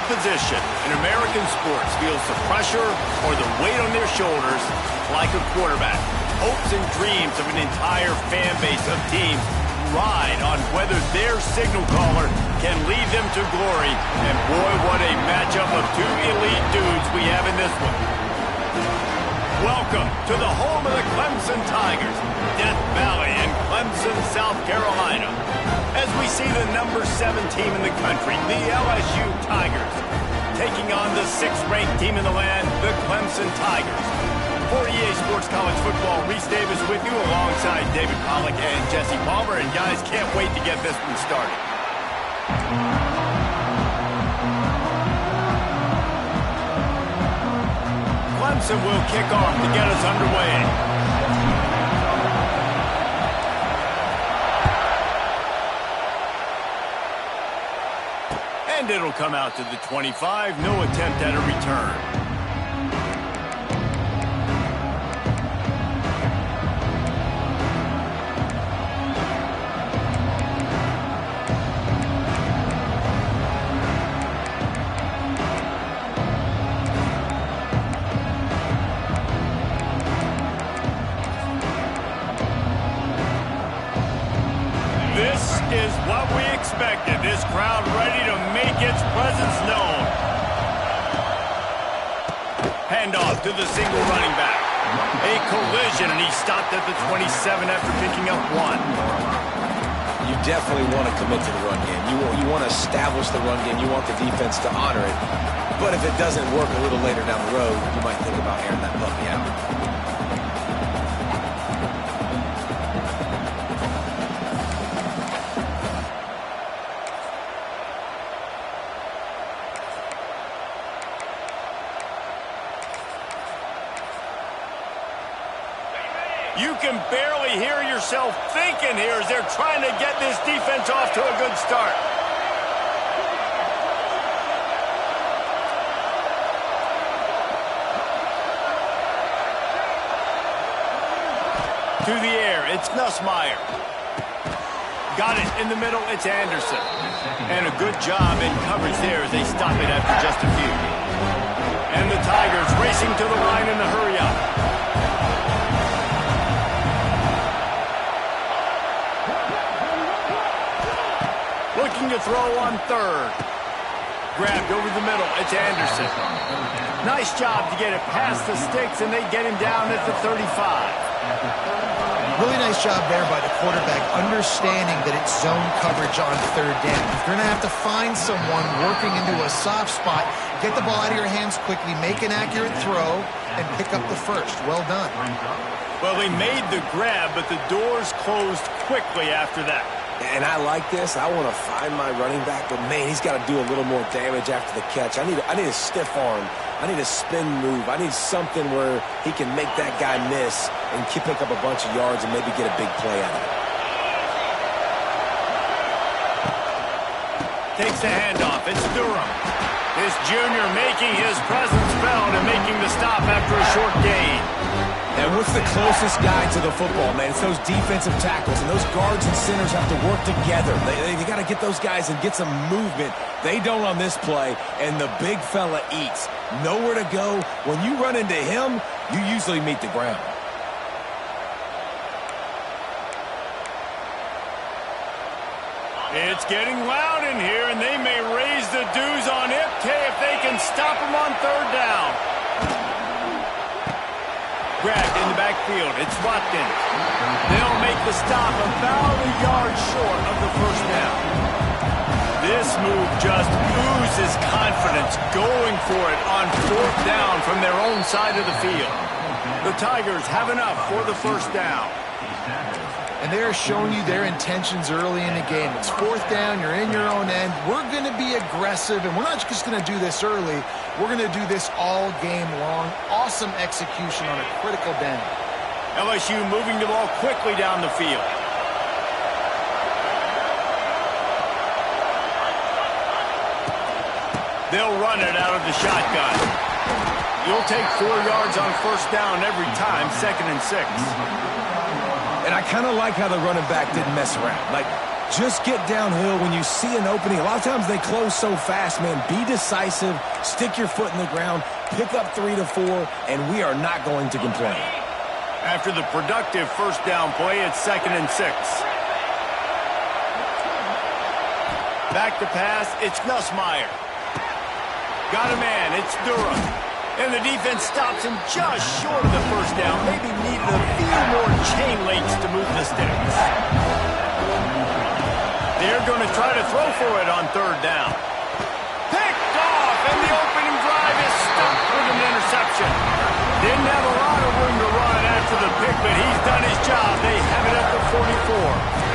position in American sports feels the pressure or the weight on their shoulders like a quarterback. Hopes and dreams of an entire fan base of teams ride on whether their signal caller can lead them to glory. And boy, what a matchup of two elite dudes we have in this one. Welcome to the home of the Clemson Tigers, Death Valley in Clemson, South Carolina. As we see the number 7 team in the country, the LSU Tigers, taking on the 6th-ranked team in the land, the Clemson Tigers. For EA Sports College Football, Reese Davis with you alongside David Pollack and Jesse Palmer. And guys, can't wait to get this one started. Clemson will kick off to get us underway. And it'll come out to the 25. No attempt at a return. This is what we expected. This crowd ready to make its presence known. Handoff to the single running back. A collision, and he stopped at the 27 after picking up 1. You definitely want to commit to the run game. You want to establish the run game. You want the defense to honor it. But if it doesn't work a little later down the road, you might think about airing that puppy out. You can barely hear yourself thinking here as they're trying to get this defense off to a good start. To the air, it's Nussmeier. Got it in the middle, it's Anderson. And a good job in coverage there as they stop it after just a few. And the Tigers racing to the line in the hurry-up. Looking to throw on 3rd. Grabbed over the middle. It's Anderson. Nice job to get it past the sticks, and they get him down at the 35. Really nice job there by the quarterback, understanding that it's zone coverage on 3rd down. If you're going to have to find someone working into a soft spot, get the ball out of your hands quickly, make an accurate throw, and pick up the first. Well done. Well, they made the grab, but the doors closed quickly after that. And I like this. I want to find my running back, but man, he's got to do a little more damage after the catch. I need a stiff arm. I need a spin move. I need something where he can make that guy miss and pick up a bunch of yards and maybe get a big play out of it. Takes the handoff. It's Durham. This junior making his presence felt and making the stop after a short gain. And what's the closest guy to the football, man? It's those defensive tackles, and those guards and centers have to work together. They got to get those guys and get some movement. They don't on this play, and the big fella eats. Nowhere to go. When you run into him, you usually meet the ground. It's getting loud in here, and they may raise the dues on Ipke if they can stop him on 3rd down. Grabbed in the backfield. It's Watkins. They'll make the stop about a yard short of the 1st down. This move just oozes confidence, going for it on 4th down from their own side of the field. The Tigers have enough for the 1st down. And they're showing you their intentions early in the game. It's 4th down, you're in your own end. We're going to be aggressive, and we're not just going to do this early. We're going to do this all game long. Awesome execution on a critical down. LSU moving the ball quickly down the field. They'll run it out of the shotgun. You'll take 4 yards on 1st down every time, 2nd and 6. And I kind of like how the running back didn't mess around. Like, Just get downhill when you see an opening. A lot of times they close so fast, man. Be decisive, stick your foot in the ground, pick up 3 to 4, and we are not going to complain. After the productive first down play, it's 2nd and 6. Back to pass, it's Nussmeier. Got a man, it's Durham. And the defense stops him just short of the first down. Maybe needed a few more chain links to move the sticks. They're going to try to throw for it on 3rd down. Picked off, and the opening drive is stopped with an interception. Didn't have a lot of room to run after the pick, but he's done his job. They have it at the 44.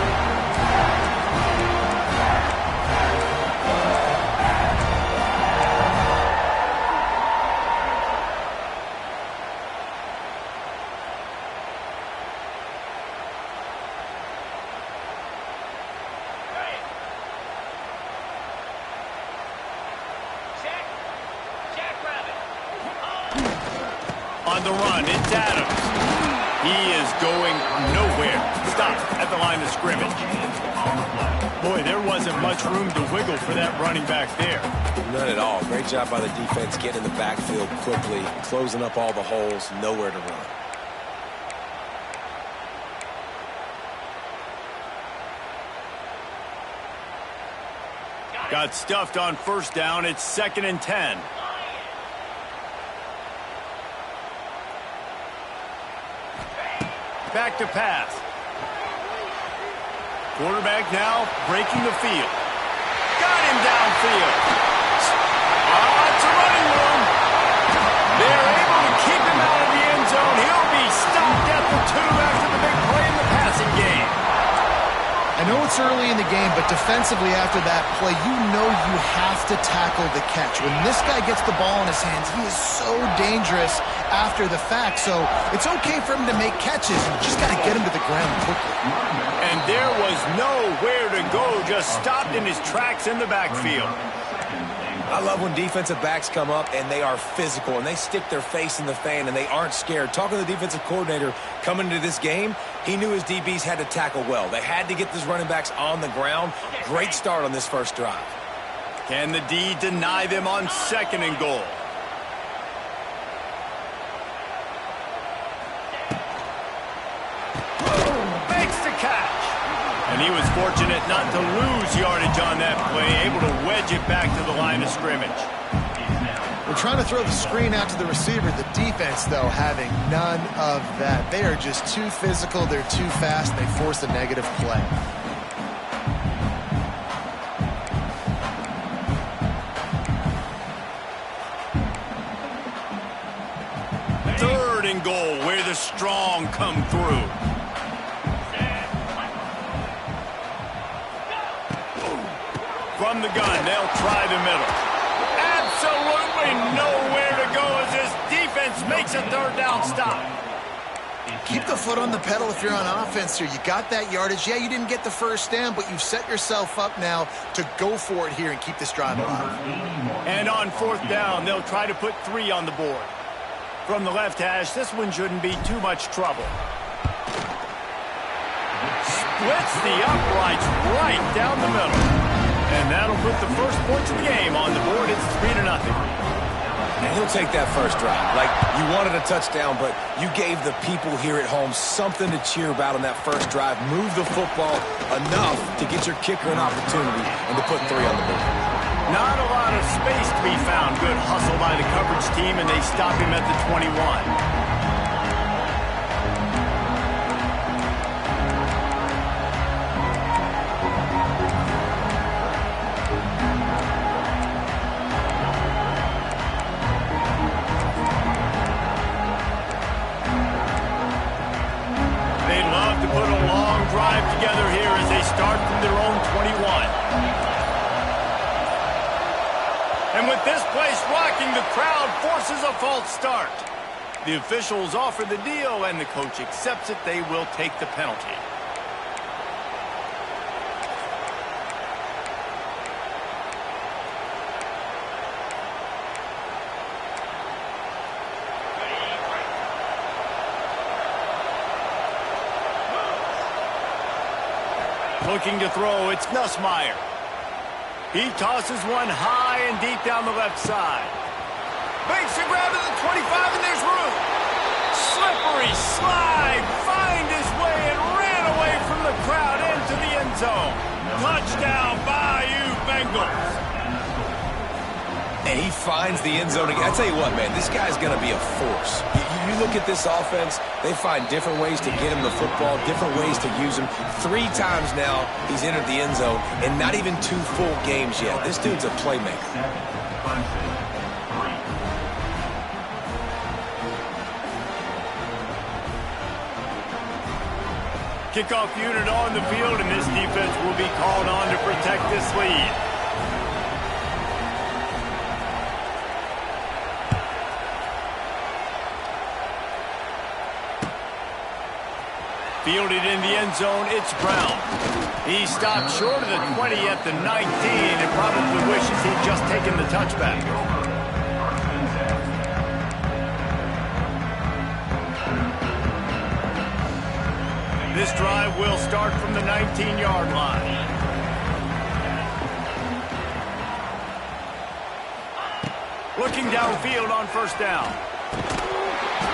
On the run, it's Adams. He is going nowhere. Stop at the line of scrimmage. Boy, there wasn't much room to wiggle for that running back there. None at all. Great job by the defense getting in the backfield quickly, closing up all the holes, nowhere to run. Got stuffed on first down. It's 2nd and 10. Back to pass. Quarterback now breaking the field. Got him downfield. It's a running room. They're able to keep him out of the end zone. He'll be stopped at the 2 after the big play in the passing game. I know it's early in the game, but defensively after that play, you know you have to tackle the catch. When this guy gets the ball in his hands, he is so dangerous after the fact. So it's okay for him to make catches. You just got to get him to the ground quickly. And there was nowhere to go, just stopped in his tracks in the backfield. I love when defensive backs come up and they are physical and they stick their face in the fan and they aren't scared. Talking to the defensive coordinator coming into this game, he knew his DBs had to tackle well. They had to get these running backs on the ground. Great start on this first drive. Can the D deny them on 2nd and goal? Makes the catch. And he was fortunate not to lose yardage on that play, able to wedge it back to the line of scrimmage. We're trying to throw the screen out to the receiver. The defense, though, having none of that. They are just too physical, they're too fast, and they force a negative play. Third and goal, where the strong come through. From the gun, they'll try the middle. Absolutely nowhere to go as this defense makes a 3rd down stop. Keep the foot on the pedal if you're on offense here. You got that yardage. Yeah, you didn't get the first down, but you've set yourself up now to go for it here and keep this drive alive. And on 4th down, they'll try to put 3 on the board. From the left hash, this one shouldn't be too much trouble. Splits the uprights right down the middle. And that'll put the first points of the game on the board. It's 3-0. And he'll take that first drive. Like, you wanted a touchdown, but you gave the people here at home something to cheer about on that first drive. Move the football enough to get your kicker an opportunity and to put 3 on the board. Not a lot of space to be found. Good hustle by the coverage team, and they stop him at the 21. Drive together here as they start from their own 21. And with this place rocking, the crowd forces a false start. The officials offer the deal, and the coach accepts it. They will take the penalty. Looking to throw, it's Nussmeier. He tosses one high and deep down the left side. Makes the grab to the 25, and there's room. Slippery slide, find his way and ran away from the crowd into the end zone. Touchdown, Bayou Bengals. And he finds the end zone again. I tell you what, man, this guy's going to be a force. You look at this offense, they find different ways to get him the football, different ways to use him. 3 times now he's entered the end zone, and not even 2 full games yet. This dude's a playmaker. Kickoff unit on the field, and this defense will be called on to protect this lead. Fielded in the end zone, it's Brown. He stopped short of the 20 at the 19 and probably wishes he'd just taken the touchback. This drive will start from the 19-yard line. Looking downfield on first down.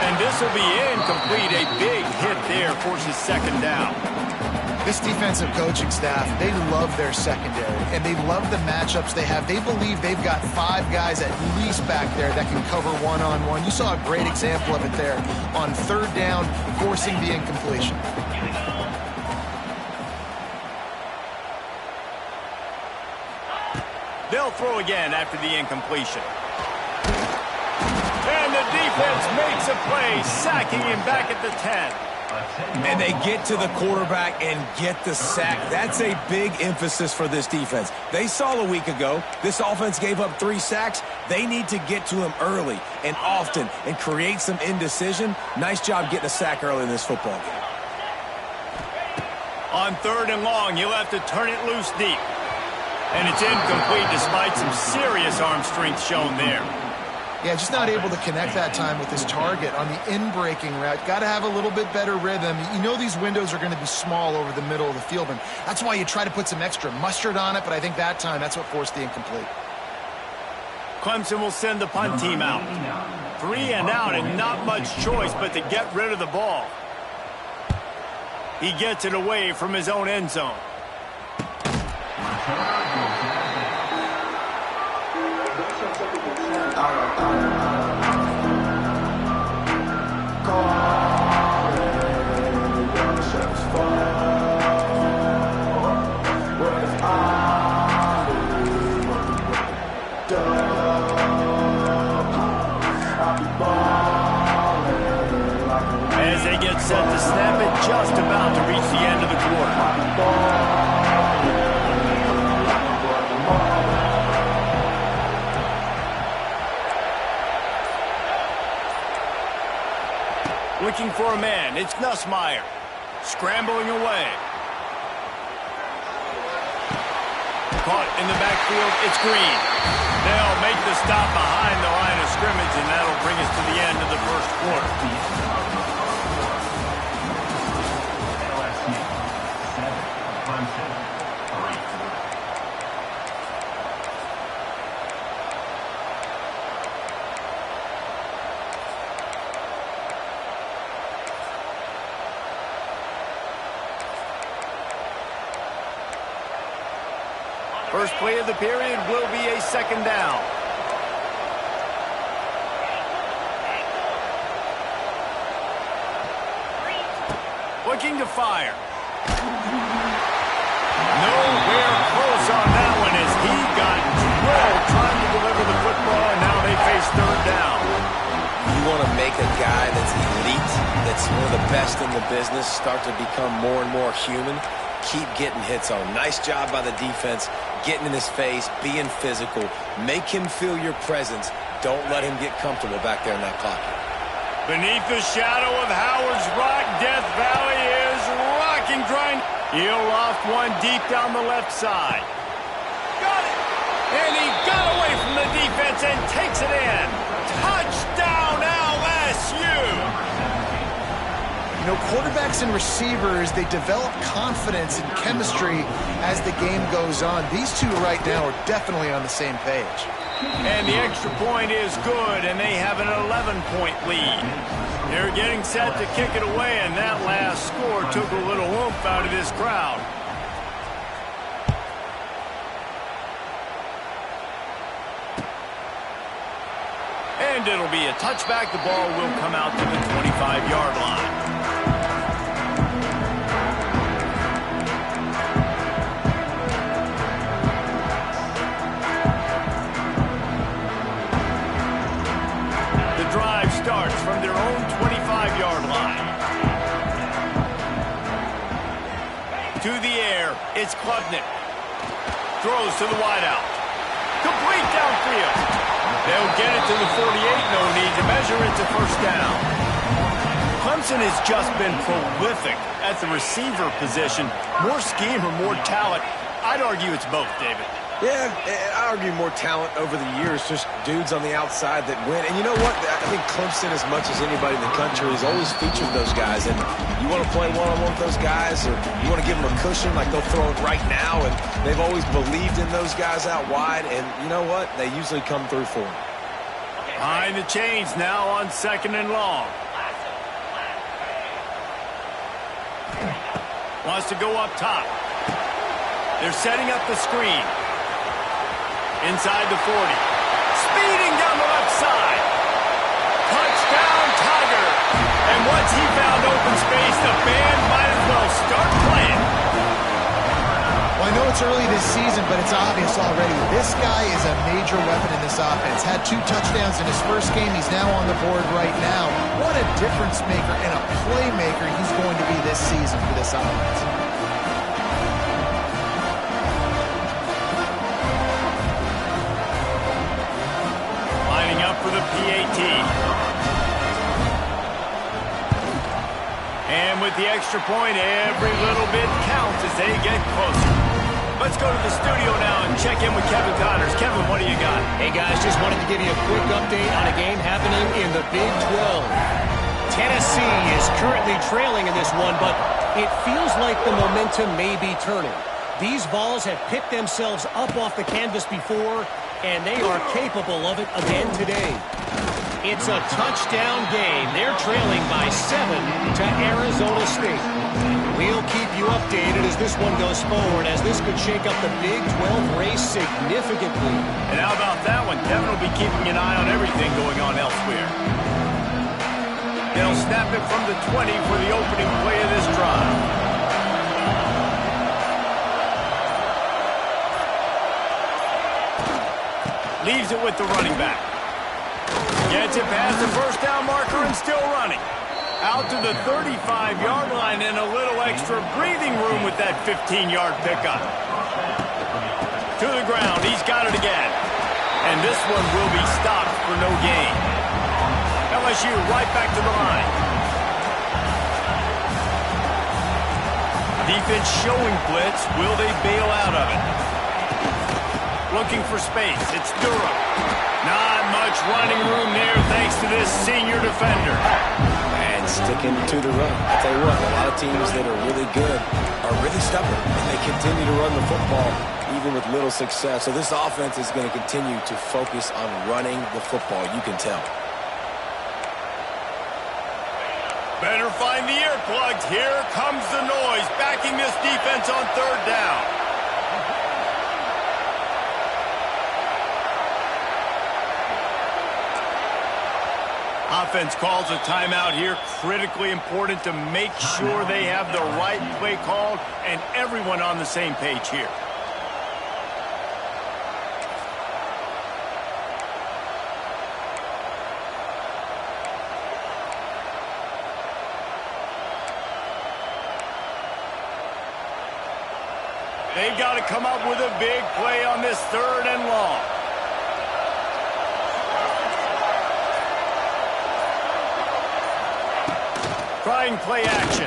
And this will be incomplete. A big hit there forces second down. This defensive coaching staff, they love their secondary, and they love the matchups they have. They believe they've got 5 guys at least back there that can cover one-on-one. You saw a great example of it there on third down, forcing the incompletion. They'll throw again after the incompletion. And the defense makes a play, sacking him back at the 10. And they get to the quarterback and get the sack. That's a big emphasis for this defense. They saw a week ago, this offense gave up 3 sacks. They need to get to him early and often and create some indecision. Nice job getting a sack early in this football game. On third and long, he'll have to turn it loose deep. And it's incomplete despite some serious arm strength shown there. Yeah, just not able to connect that time with his target on the in-breaking route. Got to have a little bit better rhythm. You know these windows are going to be small over the middle of the field, and that's why you try to put some extra mustard on it, but I think that time that's what forced the incomplete. Clemson will send the punt team out. 3 and out and not much choice but to get rid of the ball. He gets it away from his own end zone. As they get set to snap it, just about to reach the end of the quarter. Looking for a man, it's Nussmeier. Scrambling away. Caught in the backfield, it's Green. They'll make the stop behind the line of scrimmage, and that'll bring us to the end of the first quarter. First play of the period will be a second down. Looking to fire. Nowhere close on that one as he got drilled trying to deliver the football, and now they face third down. You want to make a guy that's elite, that's one of the best in the business, start to become more and more human. Keep getting hits on him. Nice job by the defense, getting in his face, being physical. Make him feel your presence. Don't let him get comfortable back there in that pocket. Beneath the shadow of Howard's Rock, Death Valley is rocking, grind. He'll loft one deep down the left side. Got it! And he got away from the defense and takes it in. Touchdown, LSU! You know, quarterbacks and receivers, they develop confidence and chemistry as the game goes on. These two right now are definitely on the same page. And the extra point is good, and they have an 11-point lead. They're getting set to kick it away, and that last score took a little oomph out of this crowd. And it'll be a touchback. The ball will come out to the 25-yard line. The drive starts from their own 25-yard line. To the air, it's Klubnik. Throws to the wideout. Complete downfield. They'll get it to the 48, no need to measure it to first down. Clemson has just been prolific at the receiver position. More scheme or more talent? I'd argue it's both, David. Yeah, I argue more talent over the years, just dudes on the outside that win. And you know what? I think Clemson, as much as anybody in the country, has always featured those guys. And you want to play one-on-one with those guys, or you want to give them a cushion, like they'll throw it right now. And they've always believed in those guys out wide. And you know what? They usually come through for them. Behind the chains now on 2nd and long. Wants to go up top. They're setting up the screen. Inside the 40. Speeding down the left side. Touchdown, Tiger. And once he found open space, the band might as well start playing. Well, I know it's early this season, but it's obvious already. This guy is a major weapon in this offense. Had 2 touchdowns in his first game. He's now on the board right now. What a difference maker and a playmaker he's going to be this season for this offense. For the PAT. And with the extra point, every little bit counts as they get closer. Let's go to the studio now and check in with Kevin Connors. Kevin, what do you got? Hey, guys, just wanted to give you a quick update on a game happening in the Big 12. Tennessee is currently trailing in this one, but it feels like the momentum may be turning. These Vols have picked themselves up off the canvas before, and they are capable of it again today. It's a touchdown game. They're trailing by 7 to Arizona State. We'll keep you updated as this one goes forward, as this could shake up the Big 12 race significantly. And how about that one? Kevin will be keeping an eye on everything going on elsewhere. They'll snap it from the 20 for the opening play of this drive. Leaves it with the running back. Gets it past the first down marker and still running. Out to the 35-yard line and a little extra breathing room with that 15-yard pickup. To the ground. He's got it again. And this one will be stopped for no gain. LSU right back to the line. Defense showing blitz. Will they bail out of it? Looking for space. It's Durham. Not much running room there thanks to this senior defender. And sticking to the run. I'll tell you what, a lot of teams that are really good are really stubborn. And they continue to run the football even with little success. So this offense is going to continue to focus on running the football. You can tell. Better find the earplugs. Here comes the noise backing this defense on 3rd down. Offense calls a timeout here. Critically important to make sure they have the right play called and everyone on the same page here. They've got to come up with a big play on this 3rd and long. Trying play action.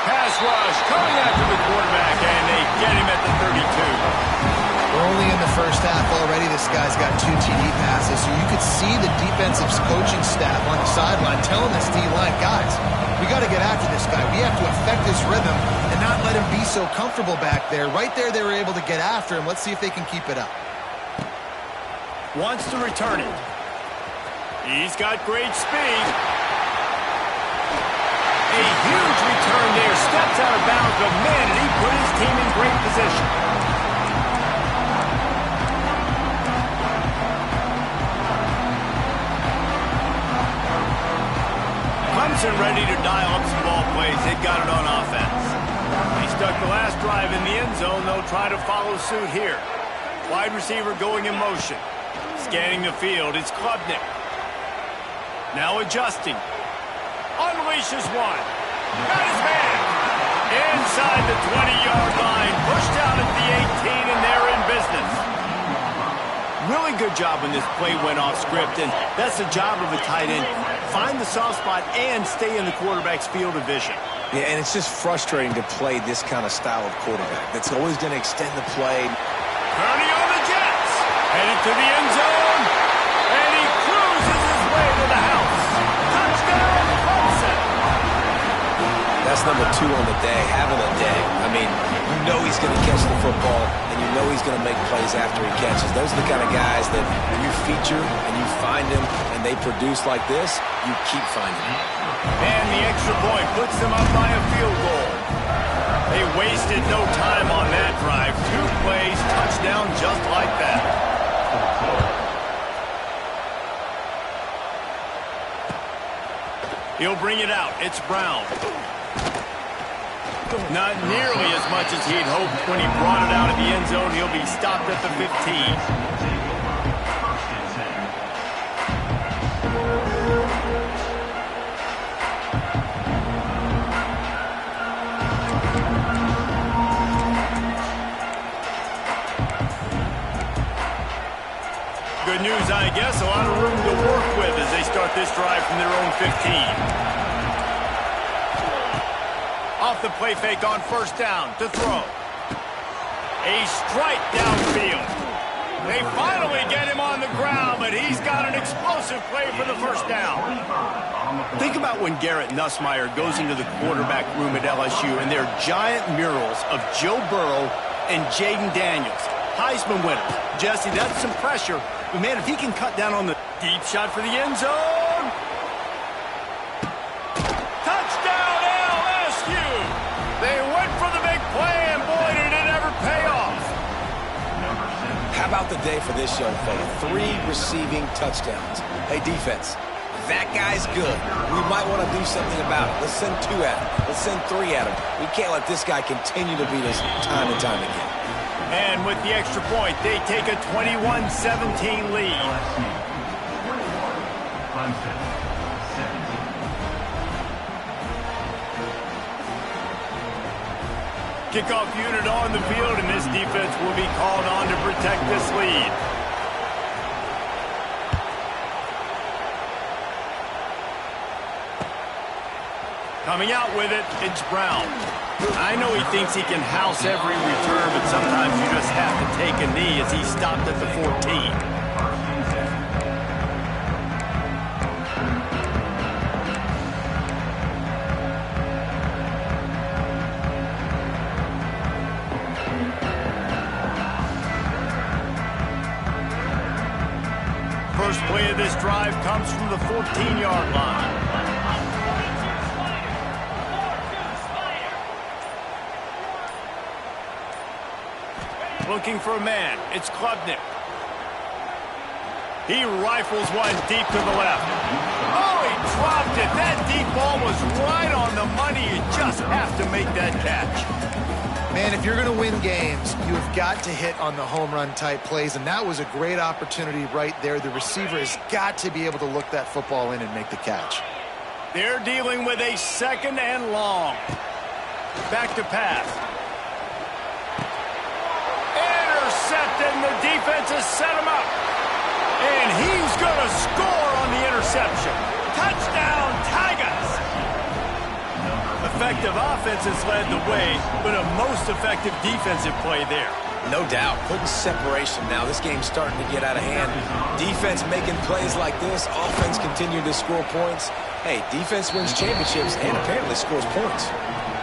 Pass rush coming after the quarterback, and they get him at the 32. We're only in the first half already. This guy's got 2 TD passes, so you could see the defensive coaching staff on the sideline telling this D-line, guys, we got to get after this guy. We have to affect his rhythm and not let him be so comfortable back there. Right there, they were able to get after him. Let's see if they can keep it up. Wants to return it. He's got great speed. A huge return there. Steps out of bounds, but man, did he put his team in great position. Clemson ready to dial up some ball plays. They got it on offense. He stuck the last drive in the end zone. They'll try to follow suit here. Wide receiver going in motion. Scanning the field, it's Klubnik. Now adjusting. Unleashes one. Got his man. Inside the 20-yard line. Pushed out at the 18, and they're in business. Really good job when this play went off script, and that's the job of a tight end. Find the soft spot and stay in the quarterback's field of vision. Yeah, and it's just frustrating to play this kind of style of quarterback. That's always going to extend the play. Purdy on the Jets. Headed to the end zone. And he cruises his way to the house. Touchdown, Clemson. That's number 2 on the day, having a day. I mean, you know he's going to catch the football, and you know he's going to make plays after he catches. Those are the kind of guys that when you feature and you find them and they produce like this, you keep finding them. And the extra point puts them up by a field goal. They wasted no time on that drive. 2 plays, touchdown just like that. He'll bring it out. It's Brown. Not nearly as much as he'd hoped when he brought it out of the end zone. He'll be stopped at the 15. Good news, I guess. A lot of room to work with as they start this drive from their own 15. Off the play fake on first down to throw. A strike downfield. They finally get him on the ground, but he's got an explosive play for the first down. Think about when Garrett Nussmeier goes into the quarterback room at LSU and there are giant murals of Joe Burrow and Jaden Daniels, Heisman winners. Jesse, that's some pressure. But, man, if he can cut down on the deep shot for the end zone. Touchdown, LSU! They went for the big play, and boy, did it ever pay off. How about the day for this young fella? 3 receiving touchdowns. Hey, defense, that guy's good. We might want to do something about it. Let's send 2 at him. Let's send 3 at him. We can't let this guy continue to beat us time and time again. And with the extra point, they take a 21-17 lead. Kickoff unit on the field, and this defense will be called on to protect this lead. Coming out with it, it's Brown. I know he thinks he can house every return, but sometimes you just have to take a knee as he stopped at the 14. First play of this drive comes from the 14-yard line. Looking for a man. It's Klubnik. He rifles one deep to the left. Oh, he dropped it. That deep ball was right on the money. You just have to make that catch. Man, if you're going to win games, you've got to hit on the home run type plays, and that was a great opportunity right there. The receiver has got to be able to look that football in and make the catch. They're dealing with a second and long. Back to pass. Intercepted, and the defense has set him up. And he's going to score on the interception. Touchdown, Tigers! Effective offense has led the way, but a most effective defensive play there. No doubt, putting separation now. This game's starting to get out of hand. Defense making plays like this. Offense continue to score points. Hey, defense wins championships and apparently scores points.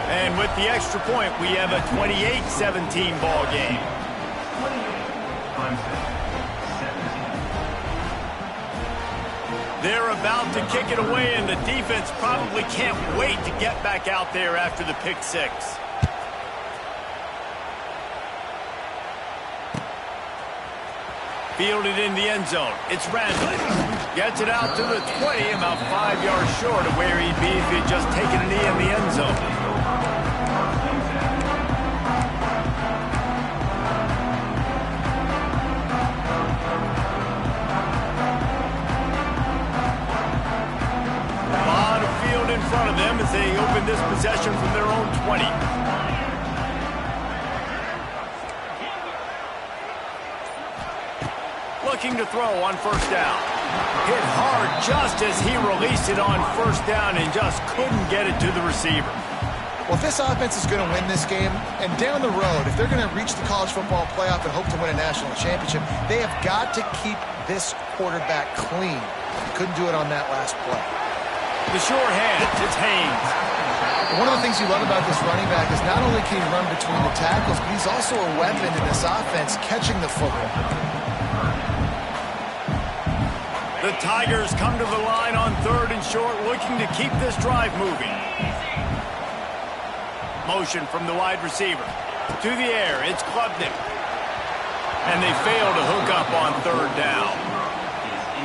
And with the extra point, we have a 28-17 ball game. They're about to kick it away, and the defense probably can't wait to get back out there after the pick six. Fielded in the end zone. It's Randall. Gets it out to the 20, about 5 yards short of where he'd be if he'd just taken a knee in the end zone. A lot of field in front of them as they open this possession from their own 20. Looking to throw on first down. Hit hard just as he released it on first down and just couldn't get it to the receiver. Well, if this offense is going to win this game, and down the road, if they're going to reach the college football playoff and hope to win a national championship, they have got to keep this quarterback clean. Couldn't do it on that last play. The sure hands, it's Haynes. One of the things you love about this running back is not only can he run between the tackles, but he's also a weapon in this offense catching the football. The Tigers come to the line on third and short, looking to keep this drive moving. Motion from the wide receiver. To the air, it's Klubnik. And they fail to hook up on third down.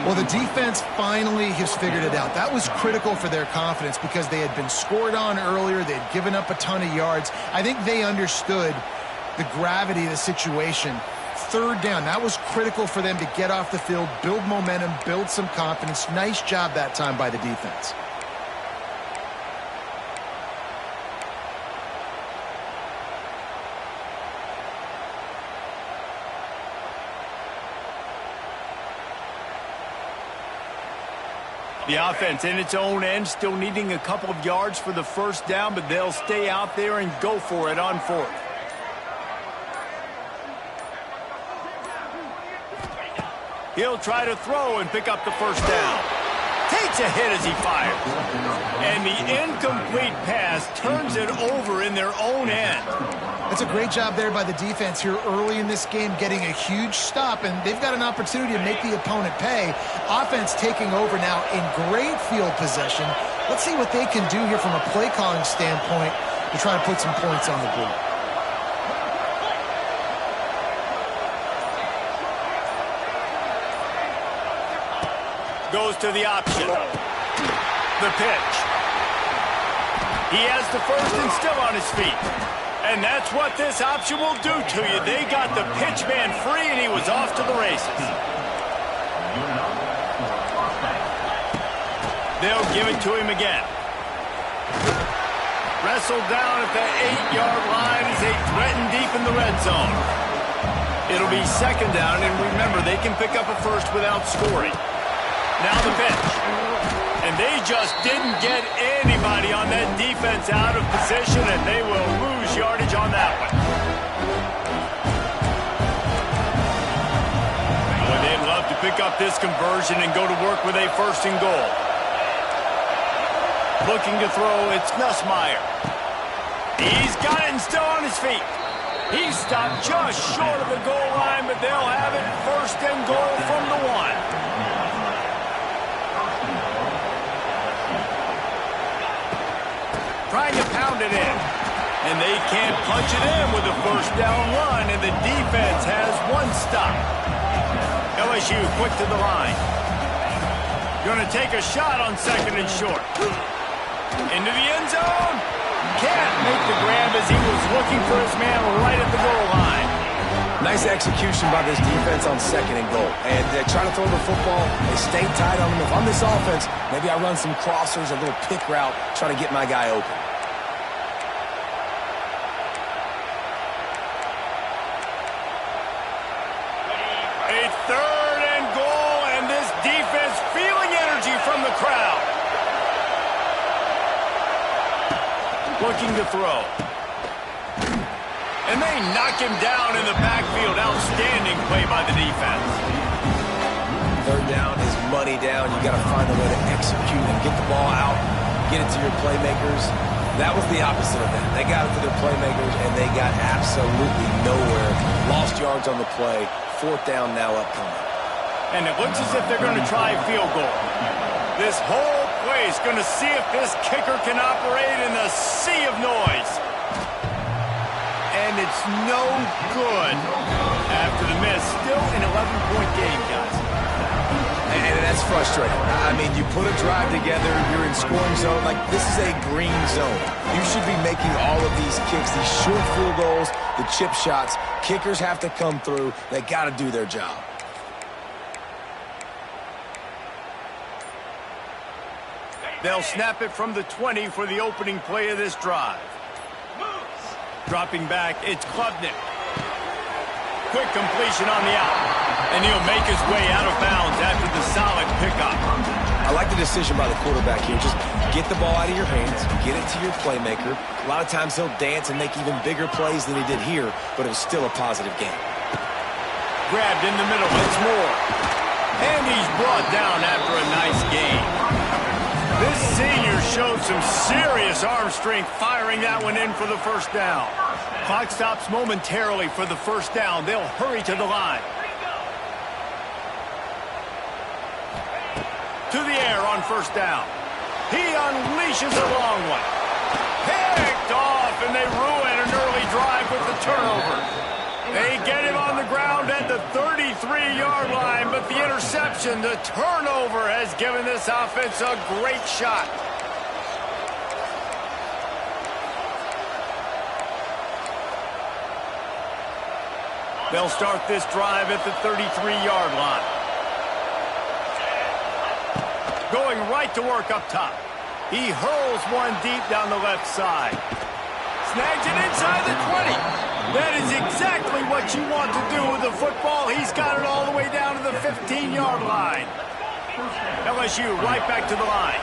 Well, the defense finally has figured it out. That was critical for their confidence because they had been scored on earlier. They had given up a ton of yards. I think they understood the gravity of the situation. Third down, that was critical for them to get off the field, build momentum, build some confidence. Nice job that time by the defense. The offense in its own end, still needing a couple of yards for the first down, but they'll stay out there and go for it on fourth. He'll try to throw and pick up the first down. Takes a hit as he fires. And the incomplete pass turns it over in their own end. That's a great job there by the defense here early in this game, getting a huge stop, and they've got an opportunity to make the opponent pay. Offense taking over now in great field possession. Let's see what they can do here from a play calling standpoint to try to put some points on the board. Goes to the option. The pitch. He has the first and still on his feet. And that's what this option will do to you. They got the pitch man free, and he was off to the races. They'll give it to him again. Wrestled down at the 8-yard line as they threaten deep in the red zone. It'll be second down, and remember, they can pick up a first without scoring. Now the pitch. And they just didn't get anybody on that defense out of position, and they will lose yardage on that one. Well, they'd love to pick up this conversion and go to work with a first and goal. Looking to throw, it's Nussmeier. He's got it and still on his feet. He stopped just short of the goal line, but they'll have it first and goal from the one. Trying to pound it in. And they can't punch it in with a first down run, and the defense has one stop. LSU quick to the line. Going to take a shot on second and short. Into the end zone. Can't make the grab as he was looking for his man right at the goal line. Nice execution by this defense on second and goal. And they try to throw the football. They stay tight on him. If I'm this offense, maybe I run some crossers, a little pick route, try to get my guy open. A third and goal, and this defense feeling energy from the crowd. Looking to throw. And they knock him down in the backfield. Outstanding play by the defense. Third down is money down. You got to find a way to execute and get the ball out, get it to your playmakers. That was the opposite of that. They got it to their playmakers, and they got absolutely nowhere. Lost yards on the play. Fourth down now upcoming. And it looks as if they're going to try a field goal. This whole play is going to see if this kicker can operate in the sea of noise. And it's no good after the miss. Still an 11-point game, guys. And that's frustrating. I mean, you put a drive together, you're in scoring zone. Like, this is a green zone. You should be making all of these kicks, these short field goals, the chip shots. Kickers have to come through. They got to do their job. They'll snap it from the 20 for the opening play of this drive. Dropping back, it's Klubnik. Quick completion on the out. And he'll make his way out of bounds after the solid pickup. I like the decision by the quarterback here. Just get the ball out of your hands, get it to your playmaker. A lot of times he'll dance and make even bigger plays than he did here, but it was still a positive game. Grabbed in the middle, it's Moore. And he's brought down after a nice gain. This senior showed some serious arm strength firing that one in for the first down. Clock stops momentarily for the first down. They'll hurry to the line. To the air on first down. He unleashes a long one. Picked off, and they ruin an early drive with the turnover. They get him on the ground at the 33-yard line, but the interception, the turnover, has given this offense a great shot. They'll start this drive at the 33-yard line. Going right to work up top. He hurls one deep down the left side. Snags it inside the 20. That is exactly what you want to do with the football. He's got it all the way down to the 15-yard line. LSU right back to the line.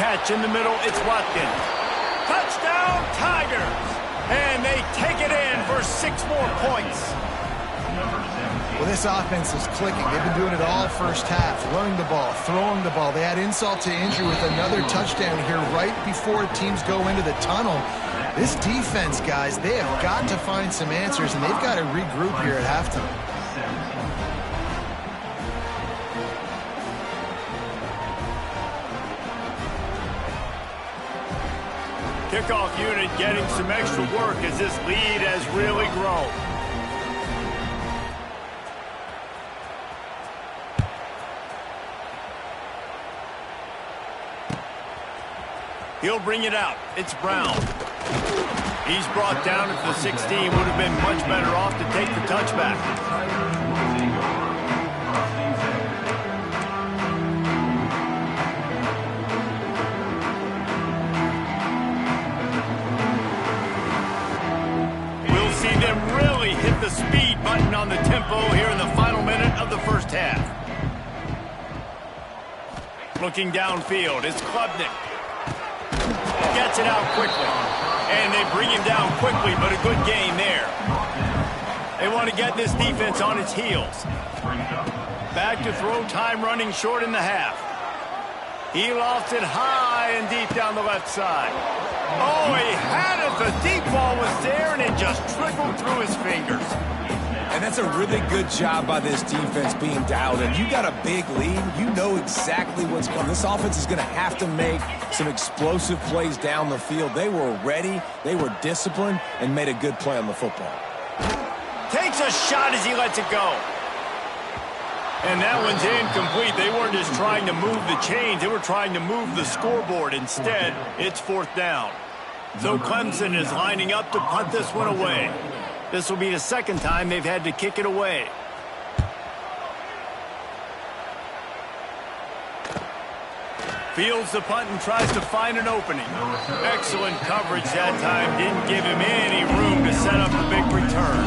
Catch in the middle, it's Watkins. Touchdown, Tigers! And they take it in for 6 more points. Well, this offense is clicking. They've been doing it all first half, running the ball, throwing the ball. They had insult to injury with another touchdown here right before teams go into the tunnel. This defense, guys, they have got to find some answers, and they've got to regroup here at halftime. Kickoff unit getting some extra work as this lead has really grown. He'll bring it out. It's Brown. He's brought down at the 16. Would have been much better off to take the touchback. Really hit the speed button on the tempo here in the final minute of the first half. Looking downfield, it's Klubnik. Gets it out quickly. And they bring him down quickly, but a good gain there. They want to get this defense on its heels. Back to throw, time running short in the half. He lofts it high and deep down the left side. Oh, he had it. The deep ball was there, and it just trickled through his fingers. And that's a really good job by this defense being dialed in. You got a big lead. You know exactly what's coming. This offense is going to have to make some explosive plays down the field. They were ready, they were disciplined, and made a good play on the football. Takes a shot as he lets it go. And that one's incomplete. They weren't just trying to move the chains. They were trying to move the scoreboard. Instead, it's fourth down. So Clemson is lining up to punt this one away. This will be the second time they've had to kick it away. Fields the punt and tries to find an opening. Excellent coverage that time. Didn't give him any room to set up the big return.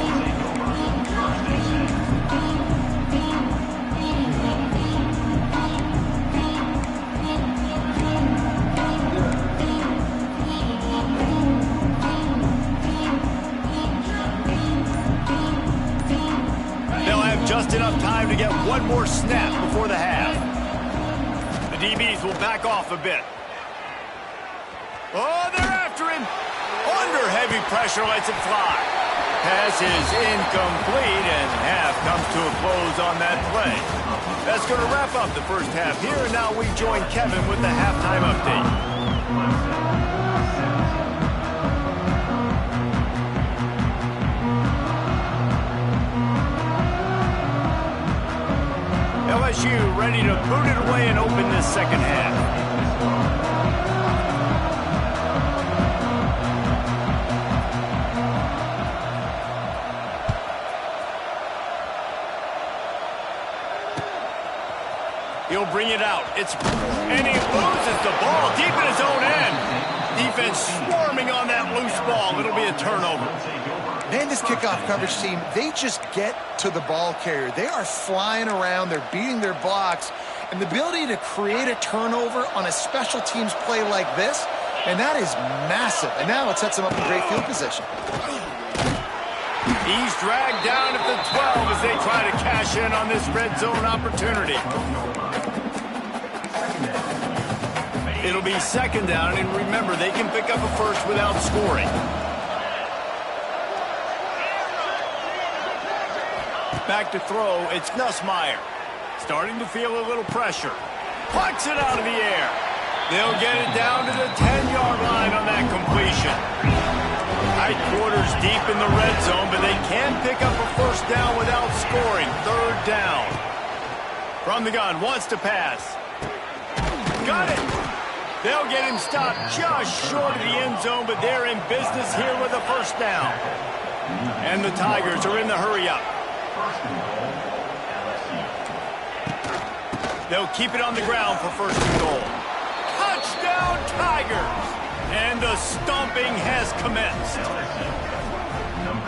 just enough time to get one more snap before the half. The DBs will back off a bit. Oh, they're after him. Under heavy pressure, lets it fly. Pass is incomplete, and half comes to a close on that play. That's going to wrap up the first half here, and now we join Kevin with the halftime update. LSU ready to boot it away and open this second half. He'll bring it out. And he loses the ball deep in his own end. Defense swarming on that loose ball. It'll be a turnover. Man, this kickoff coverage team, they just get to the ball carrier. They are flying around. They're beating their blocks. And the ability to create a turnover on a special teams play like this, and that is massive. And now it sets them up in great field position. He's dragged down at the 12 as they try to cash in on this red zone opportunity. It'll be second down, and remember, they can pick up a first without scoring. Back to throw, it's Nussmeier. Starting to feel a little pressure. Plucks it out of the air. They'll get it down to the 10-yard line on that completion. Tight quarters deep in the red zone, but they can pick up a first down without scoring. Third down. From the gun, wants to pass. Got it. They'll get him stopped just short of the end zone, but they're in business here with a first down. And the Tigers are in the hurry-up. They'll keep it on the ground for first and goal. Touchdown, Tigers! And the stomping has commenced.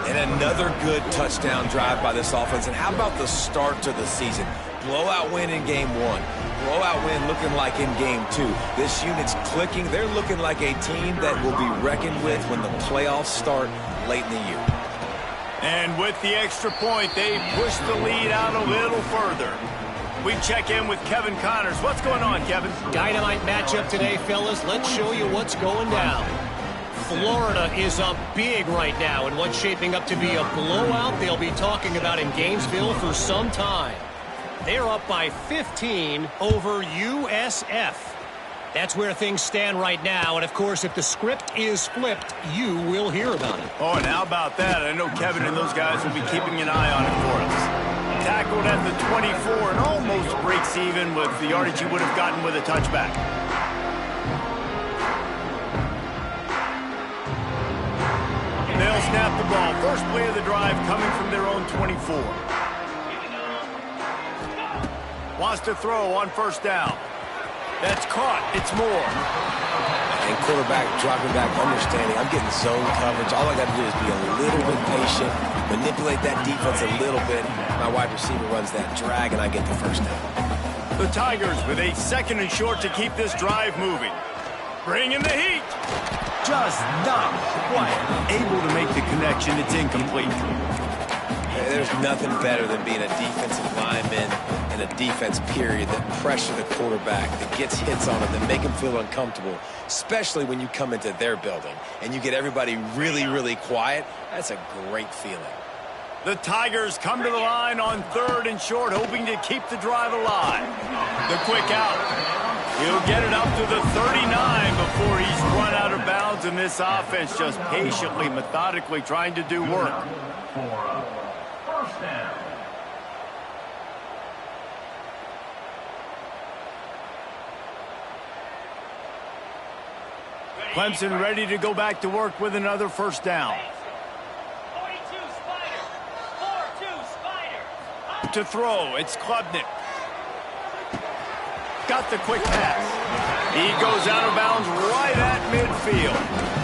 And another good touchdown drive by this offense. And how about the start to the season? Blowout win in game one. Blowout win looking like in game two. This unit's clicking. They're looking like a team that will be reckoned with when the playoffs start late in the year. And with the extra point, they push the lead out a little further. We check in with Kevin Connors. What's going on, Kevin? Dynamite matchup today, fellas. Let's show you what's going down. Florida is up big right now in what's shaping up to be a blowout they'll be talking about in Gainesville for some time. They're up by 15 over USF. That's where things stand right now, and of course, if the script is flipped, you will hear about it. Oh, and how about that? I know Kevin and those guys will be keeping an eye on it for us. Tackled at the 24 and almost breaks even with the yardage he would have gotten with a touchback. They'll snap the ball. First play of the drive coming from their own 24. Wants to throw on first down. That's caught. It's Moore. And quarterback dropping back, understanding I'm getting zone coverage. All I got to do is be a little bit patient, manipulate that defense a little bit. My wide receiver runs that drag, and I get the first down. The Tigers with a second and short to keep this drive moving. Bring in the heat. Just not quite able to make the connection. It's incomplete. There's nothing better than being a defensive lineman and a defense period that pressure the quarterback, that gets hits on him, that make him feel uncomfortable, especially when you come into their building and you get everybody really, really quiet. That's a great feeling. The Tigers come to the line on third and short, hoping to keep the drive alive. The quick out. He'll get it up to the 39 before he's run out of bounds, and this offense just patiently, methodically trying to do work. First down. Clemson ready to go back to work with another first down. 42 Spider. 4-2 Spider. To throw, it's Klubnik. Got the quick pass. He goes out of bounds right at midfield.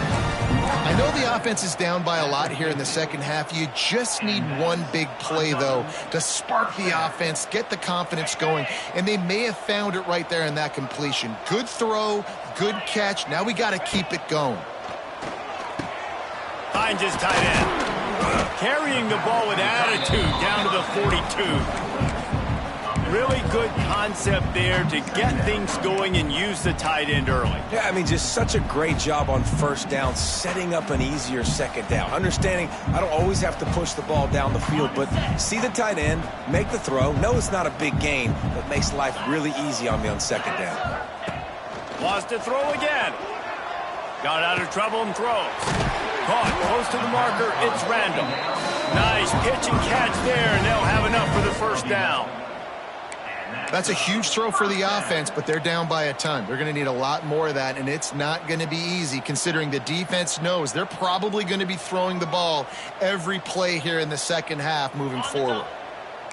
I know the offense is down by a lot here in the second half. You just need one big play, though, to spark the offense, get the confidence going, and they may have found it right there in that completion. Good throw, good catch. Now we got to keep it going. Finds his tight end. Carrying the ball with attitude down to the 42. Really good concept there to get things going and use the tight end early. Yeah, I mean, just such a great job on first down, setting up an easier second down. Understanding I don't always have to push the ball down the field, but see the tight end, make the throw. No, it's not a big gain, but makes life really easy on me on second down. Wants to throw again. Got out of trouble and throws. Caught close to the marker. It's Randall. Nice pitch and catch there, and they'll have enough for the first down. That's a huge throw for the offense, but they're down by a ton. They're going to need a lot more of that, and it's not going to be easy considering the defense knows they're probably going to be throwing the ball every play here in the second half moving forward.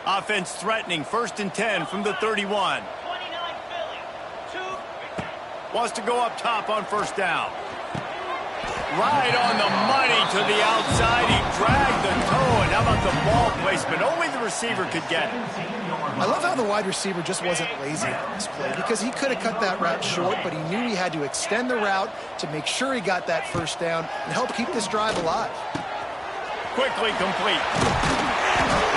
Offense threatening, 1st and 10 from the 31. 29 Philly. 2. Wants to go up top on first down. Right on the money to the outside. He dragged the toe, and how about the ball placement? Only the receiver could get it. I love how the wide receiver just wasn't lazy on this play because he could have cut that route short, but he knew he had to extend the route to make sure he got that first down and help keep this drive alive. Quickly complete.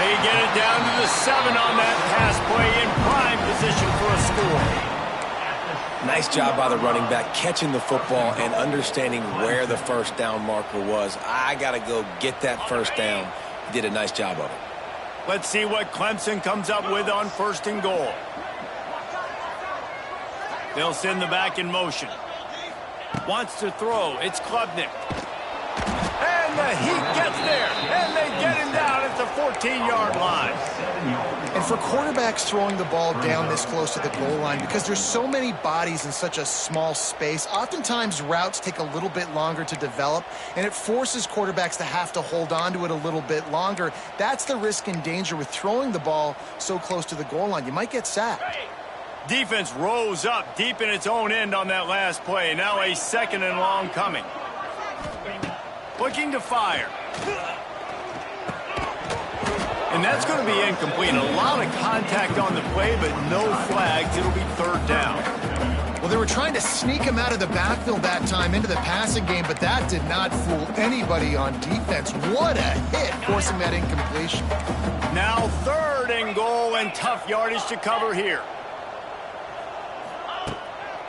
They get it down to the 7 on that pass play in prime position for a score. Nice job by the running back, catching the football and understanding where the first down marker was. I got to go get that first down. He did a nice job of it. Let's see what Clemson comes up with on 1st and goal. They'll send the back in motion. Wants to throw. It's Klubnik. And the heat gets there. And they get him down at the 14-yard line. And for quarterbacks throwing the ball down this close to the goal line, because there's so many bodies in such a small space, oftentimes routes take a little bit longer to develop, and it forces quarterbacks to have to hold on to it a little bit longer. That's the risk and danger with throwing the ball so close to the goal line. You might get sacked. Defense rose up deep in its own end on that last play. Now a 2nd and long coming. Looking to fire. And that's going to be incomplete. A lot of contact on the play, but no flags. It'll be 3rd down. Well, they were trying to sneak him out of the backfield that time into the passing game, but that did not fool anybody on defense. What a hit, forcing that incompletion. Now 3rd and goal, and tough yardage to cover here.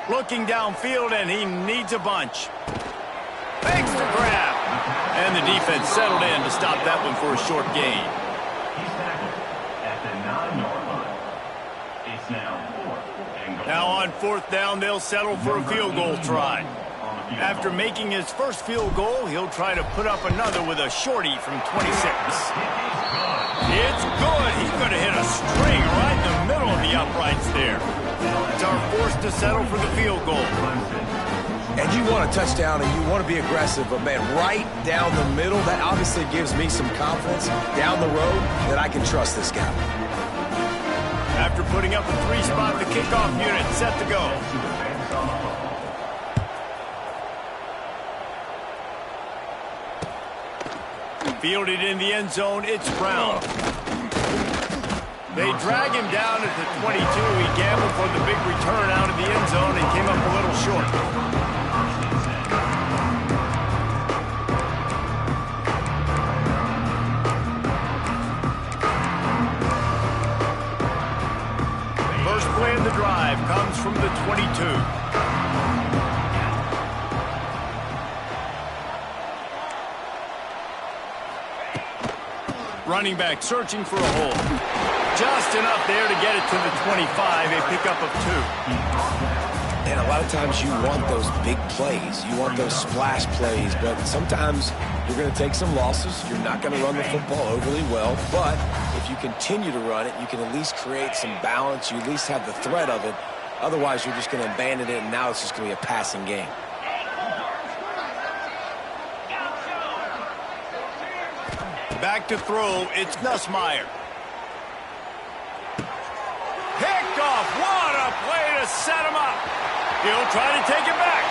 Looking downfield, and he needs a bunch. Makes the grab. And the defense settled in to stop that one for a short gain. Now on 4th down, they'll settle for a field goal try. After making his first field goal, he'll try to put up another with a shorty from 26. It's good. He's going to hit a string right in the middle of the uprights there. It's our force to settle for the field goal. And you want a touchdown and you want to be aggressive, but man, right down the middle, that obviously gives me some confidence down the road that I can trust this guy. After putting up a 3-spot, the kickoff unit set to go. Fielded in the end zone, it's Brown. They drag him down at the 22. He gambled for the big return out of the end zone and came up a little short. First play of the drive comes from the 22. Running back searching for a hole. Just enough there to get it to the 25, a pickup of 2. And a lot of times you want those big plays. You want those splash plays, but sometimes you're going to take some losses. You're not going to run the football overly well, but if you continue to run it, you can at least create some balance. You at least have the threat of it. Otherwise, you're just going to abandon it, and now it's just going to be a passing game. Back to throw, it's Nussmeier. Picked off, what a play to set him up. He'll try to take it back.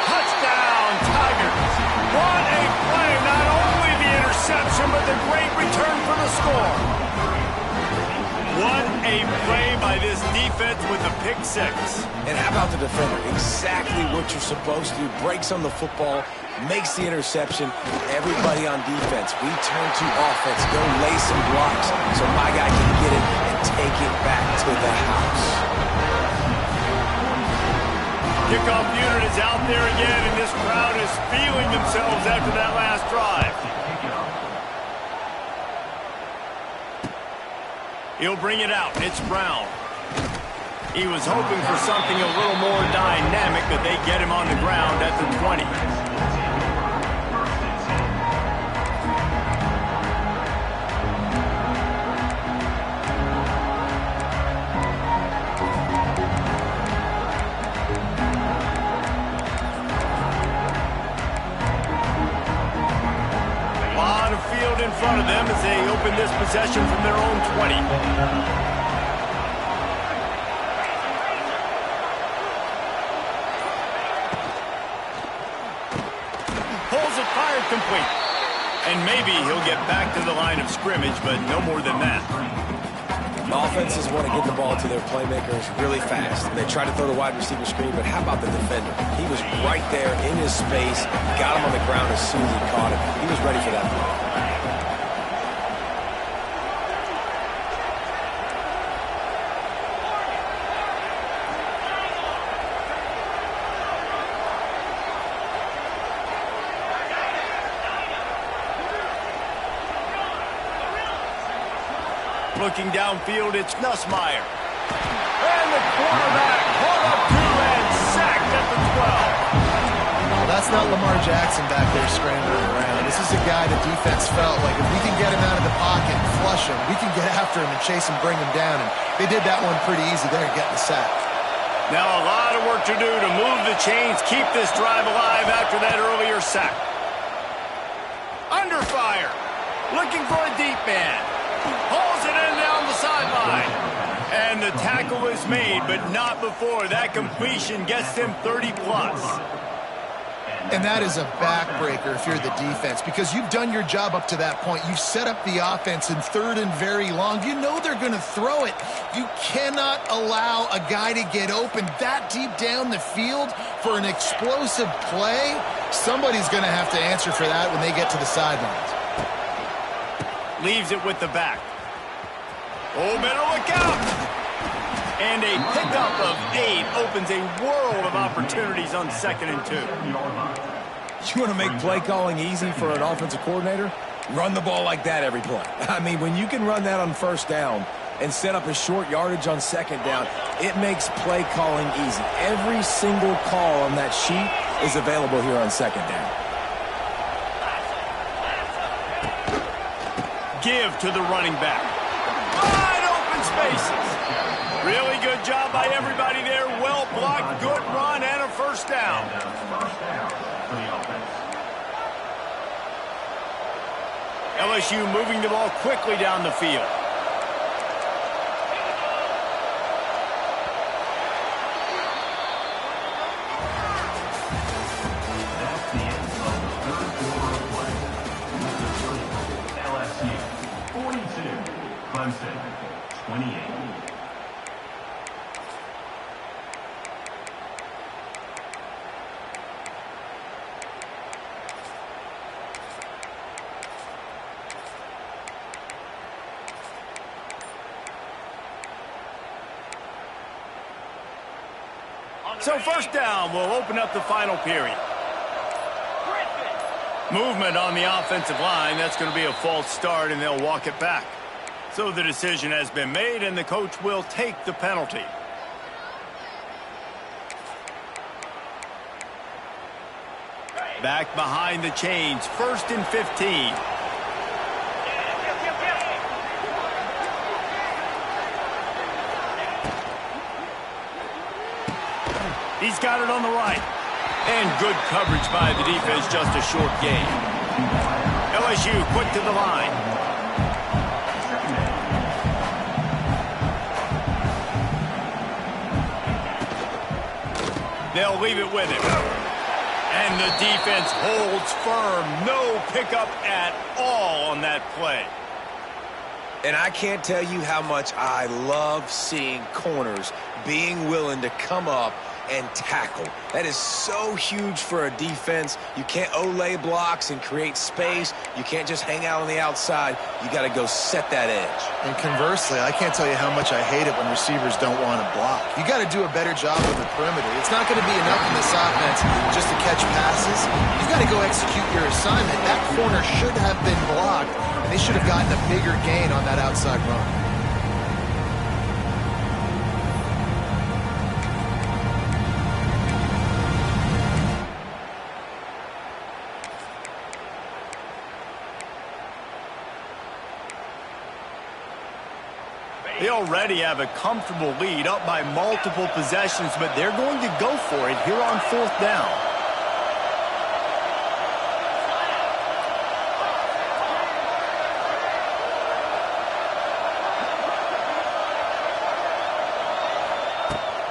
Touchdown, Tigers. What a play, not only the interception, but the great return for the score. What a play by by this defense with the pick six. And how about the defender? Exactly what you're supposed to do. Breaks on the football, makes the interception. Everybody on defense, we turn to offense. Go lay some blocks so my guy can get it and take it back to the house. Kickoff unit is out there again, and this crowd is feeling themselves after that last drive. He'll bring it out. It's Brown. He was hoping for something a little more dynamic, but they get him on the ground at the 20. In front of them as they open this possession from their own 20. Pulls it, fired complete. And maybe he'll get back to the line of scrimmage, but no more than that. Offenses want to get the ball to their playmakers really fast. They try to throw the wide receiver screen, but how about the defender? He was right there in his space, got him on the ground as soon as he caught him. He was ready for that play. Looking downfield, it's Nussmeier. And the quarterback caught up to and sacked at the 12. Well, that's not Lamar Jackson back there scrambling around. This is a guy the defense felt like if we can get him out of the pocket and flush him, we can get after him and chase him, bring him down. And they did that one pretty easy there, getting the sack. Now a lot of work to do to move the chains, keep this drive alive after that earlier sack. Under fire. Looking for a deep man. Hauls it in down the sideline. And the tackle is made, but not before that completion gets him 30-plus. And that is a backbreaker if you're the defense, because you've done your job up to that point. You've set up the offense in third and very long. You know they're going to throw it. You cannot allow a guy to get open that deep down the field for an explosive play. Somebody's going to have to answer for that when they get to the sidelines. Leaves it with the back. Oh, better look out. And a pickup of 8 opens a world of opportunities on 2nd and 2. You want to make play calling easy for an offensive coordinator? Run the ball like that every play. I mean, when you can run that on first down and set up a short yardage on second down, it makes play calling easy. Every single call on that sheet is available here on second down. Give to the running back. Wide open spaces. Really good job by everybody there. Well blocked, good run, and a first down. LSU moving the ball quickly down the field. Clemson, 28. So first down will open up the final period. Movement on the offensive line. That's going to be a false start, and they'll walk it back. So the decision has been made, and the coach will take the penalty. Back behind the chains, 1st and 15. He's got it on the right. And good coverage by the defense, just a short gain. LSU quick to the line. They'll leave it with him. And the defense holds firm. No pickup at all on that play. And I can't tell you how much I love seeing corners being willing to come up and tackle. That is so huge for a defense. You can't olay blocks and create space. You can't just hang out on the outside. You got to go set that edge. And conversely, I can't tell you how much I hate it when receivers don't want to block. You got to do a better job on the perimeter. It's not going to be enough in this offense just to catch passes. You got to go execute your assignment. That corner should have been blocked, and they should have gotten a bigger gain on that outside run. They already have a comfortable lead, up by multiple possessions, but they're going to go for it here on 4th down.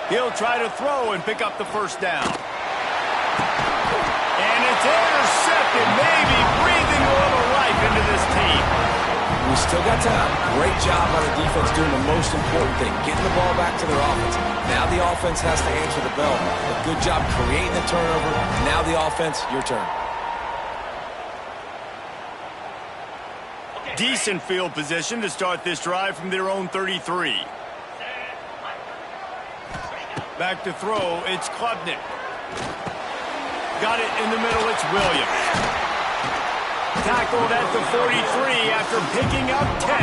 He'll try to throw and pick up the 1st down. And it's intercepted, maybe breathing a little life into this team. We still got time. Great job on the defense doing the most important thing, getting the ball back to their offense. Now the offense has to answer the bell. A good job creating the turnover. Now the offense, your turn. Decent field position to start this drive from their own 33. Back to throw, it's Klubnik. Got it in the middle, it's Williams. Tackled at the 43 after picking up 10.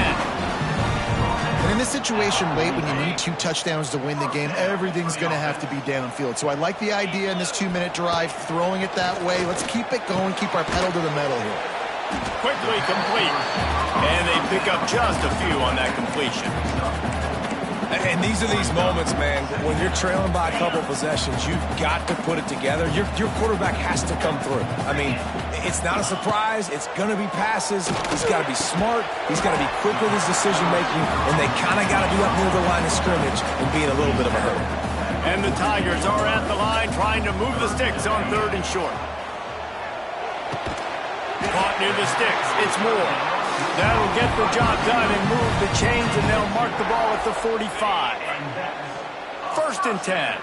And in this situation late when you need 2 touchdowns to win the game, everything's going to have to be downfield. So I like the idea in this 2-minute drive, throwing it that way. Let's keep it going, keep our pedal to the metal here. Quickly complete. And they pick up just a few on that completion. And these are these moments, man, when you're trailing by a couple possessions, you've got to put it together. Your quarterback has to come through. I mean, it's not a surprise. It's going to be passes. He's got to be smart. He's got to be quick with his decision-making, and they kind of got to be up near the line of scrimmage and be in a little bit of a hurry. And the Tigers are at the line trying to move the sticks on 3rd and short. Caught near the sticks. It's Moore. That'll get the job done and move the chains, and they'll mark the ball at the 45. 1st and 10.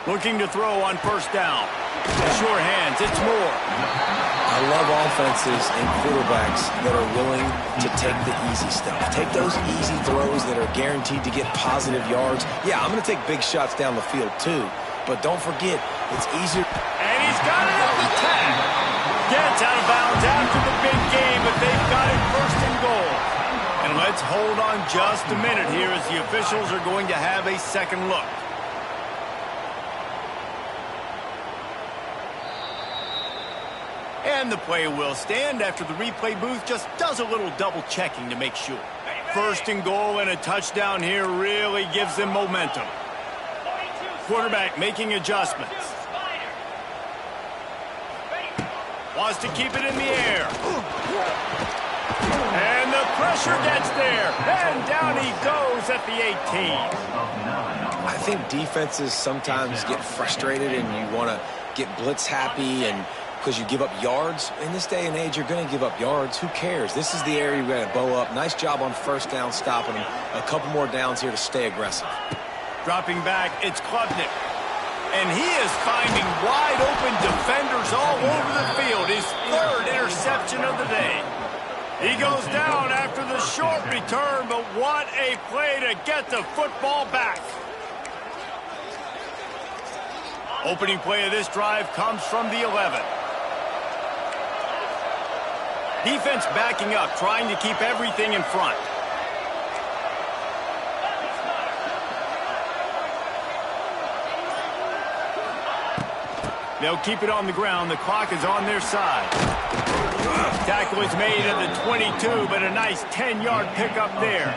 Looking to throw on 1st down. Sure hands, it's Moore. I love offenses and quarterbacks that are willing to take the easy stuff. Take those easy throws that are guaranteed to get positive yards. Yeah, I'm going to take big shots down the field too, but don't forget, it's easier. And he's got it at the 10. Gets out of bounds after the big game, but they've got it 1st and goal. And let's hold on just a minute here as the officials are going to have a second look. And the play will stand after the replay booth just does a little double checking to make sure. 1st and goal and a touchdown here really gives them momentum. Quarterback making adjustments. Wants to keep it in the air. And the pressure gets there. And down he goes at the 18. I think defenses sometimes get frustrated and you want to get blitz happy and because you give up yards. In this day and age, you're going to give up yards. Who cares? This is the area you're going to bow up. Nice job on 1st down stopping them. A couple more downs here to stay aggressive. Dropping back, it's Klubnik. And he is finding wide-open defenders all over the field. His 3rd interception of the day. He goes down after the short return, but what a play to get the football back. Opening play of this drive comes from the 11. Defense backing up, trying to keep everything in front. They'll keep it on the ground. The clock is on their side. Tackle is made at the 22, but a nice 10-yard pickup there.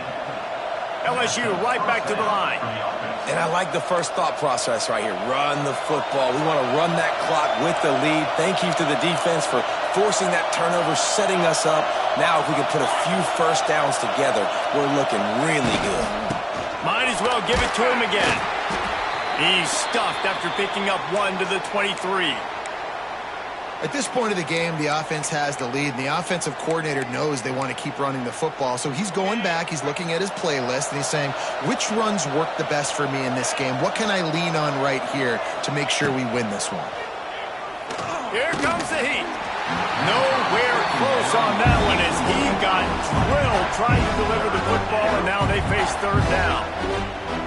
LSU right back to the line. And I like the first thought process right here. Run the football. We want to run that clock with the lead. Thank you to the defense for forcing that turnover, setting us up. Now if we can put a few 1st downs together, we're looking really good. Might as well give it to him again. He's stuffed after picking up 1 to the 23. At this point of the game, the offense has the lead, and the offensive coordinator knows they want to keep running the football. So he's going back, he's looking at his playlist, and he's saying, which runs work the best for me in this game? What can I lean on right here to make sure we win this one? Here comes the heat. Nowhere close on that one as he got drilled trying to deliver the football, and now they face third down.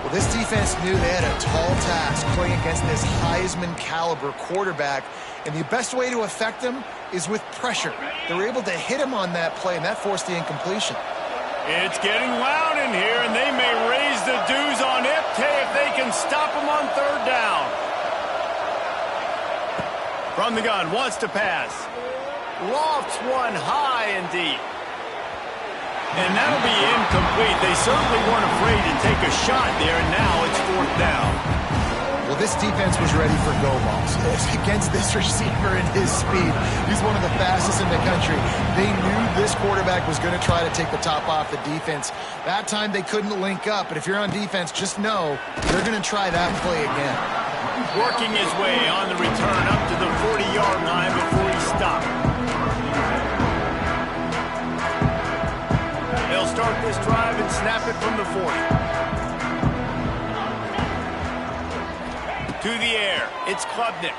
Well, this defense knew they had a tall task playing against this Heisman caliber quarterback, and the best way to affect him is with pressure. They were able to hit him on that play, and that forced the incompletion. It's getting loud in here, and they may raise the dues on Ipte if they can stop him on third down. From the gun, wants to pass. Lofts one high and deep. And that'll be incomplete. They certainly weren't afraid to take a shot there, and now it's fourth down. Well, this defense was ready for go balls. Against this receiver and his speed, he's one of the fastest in the country. They knew this quarterback was going to try to take the top off the defense. That time they couldn't link up, but if you're on defense, just know they're going to try that play again. Working his way on the return up to the 40-yard line before he stopped. They'll start this drive and snap it from the 40. To the air, it's Klubnik.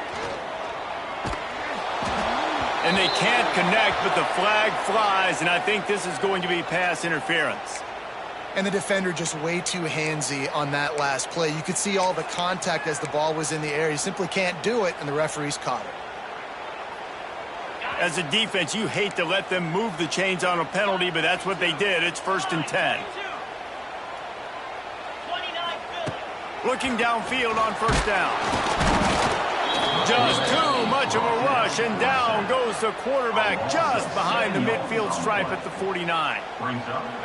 And they can't connect, but the flag flies, and I think this is going to be pass interference. And the defender just way too handsy on that last play. You could see all the contact as the ball was in the air. You simply can't do it, and the referees caught it. As a defense, you hate to let them move the chains on a penalty, but that's what they did. It's 1st and 10. Looking downfield on first down. Just too much of a rush, and down goes the quarterback just behind the midfield stripe at the 49.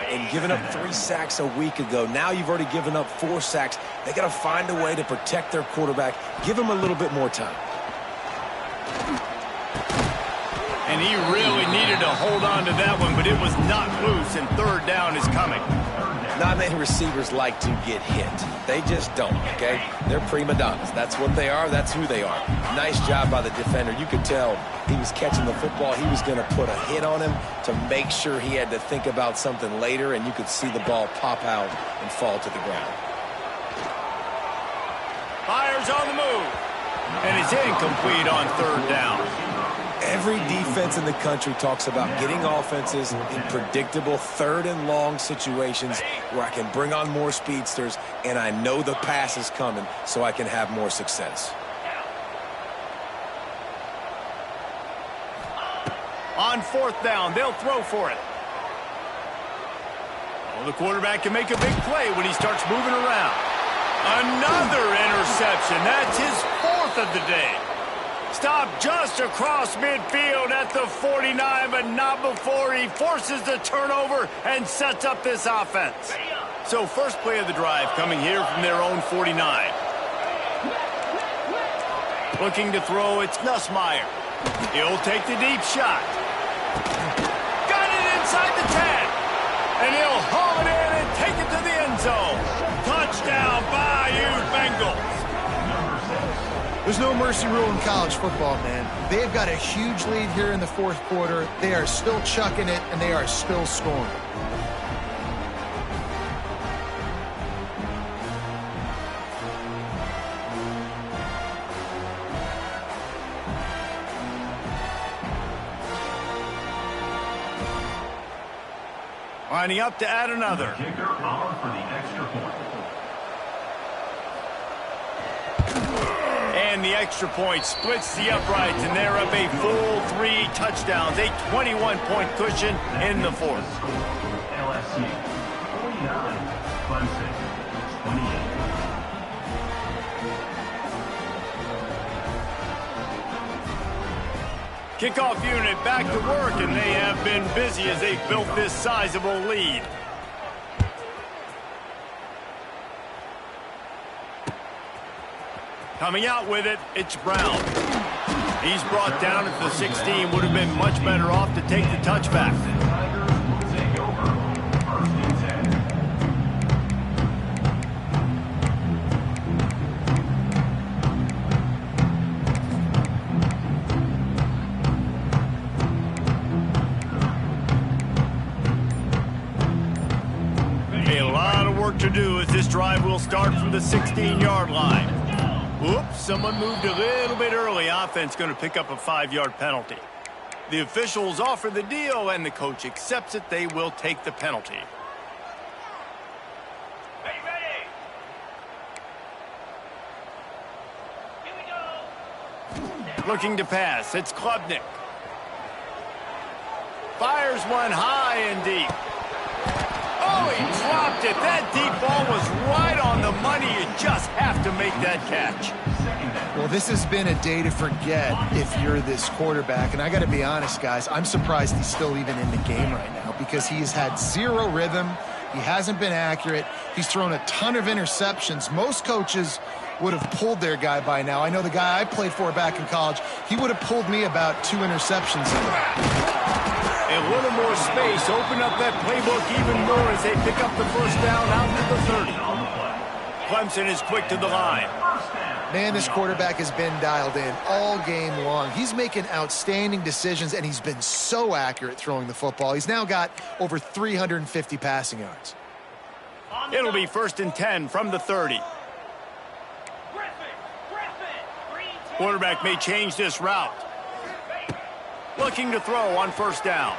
And giving up 3 sacks a week ago. Now you've already given up 4 sacks. They got to find a way to protect their quarterback. Give him a little bit more time. And he really needed to hold on to that one, but it was not loose, and third down is coming. Not many receivers like to get hit. They just don't, okay? They're prima donnas. That's what they are. That's who they are. Nice job by the defender. You could tell he was catching the football. He was going to put a hit on him to make sure he had to think about something later, and you could see the ball pop out and fall to the ground. Fires on the move. And it's incomplete on third down. Every defense in the country talks about getting offenses in predictable third and long situations where I can bring on more speedsters and I know the pass is coming so I can have more success. On fourth down, they'll throw for it. Well, the quarterback can make a big play when he starts moving around. Another interception. That's his 4th of the day. Stopped just across midfield at the 49, but not before he forces the turnover and sets up this offense. So first play of the drive coming here from their own 49. Looking to throw, it's Nussmeier. He'll take the deep shot. Got it inside the 10. And he'll haul it in and take it to the end zone. Touchdown, Bayou Bengals. There's no mercy rule in college football, man. They've got a huge lead here in the 4th quarter. They are still chucking it, and they are still scoring. Lining up to add another. Kicker on for the extra point. And the extra point splits the uprights, and they're up a full 3 touchdowns, a 21-point cushion in the 4th. LSU 49, Clemson 28. Kickoff unit back to work, and they have been busy as they've built this sizable lead. Coming out with it, it's Brown. He's brought down at the 16. Would have been much better off to take the touchback. Tigers will take over 1st and 10. as this drive will start from the 16-yard line. Oops, someone moved a little bit early. Offense going to pick up a 5-yard penalty. The officials offer the deal, and the coach accepts it. They will take the penalty. Ready. Here we go. Looking to pass, it's Klubnik. Fires one high and deep. Oh, he dropped it. That deep ball was right on the money. You just have to make that catch. Well, this has been a day to forget if you're this quarterback. And I got to be honest, guys, I'm surprised he's still even in the game right now because he has had zero rhythm. He hasn't been accurate. He's thrown a ton of interceptions. Most coaches would have pulled their guy by now. I know the guy I played for back in college, he would have pulled me about 2 interceptions in A little more space, open up that playbook even more as they pick up the first down out to the 30. Clemson is quick to the line. Man, this quarterback has been dialed in all game long. He's making outstanding decisions, and he's been so accurate throwing the football. He's now got over 350 passing yards. It'll be 1st and 10 from the 30. Quarterback may change this route. Looking to throw on 1st down.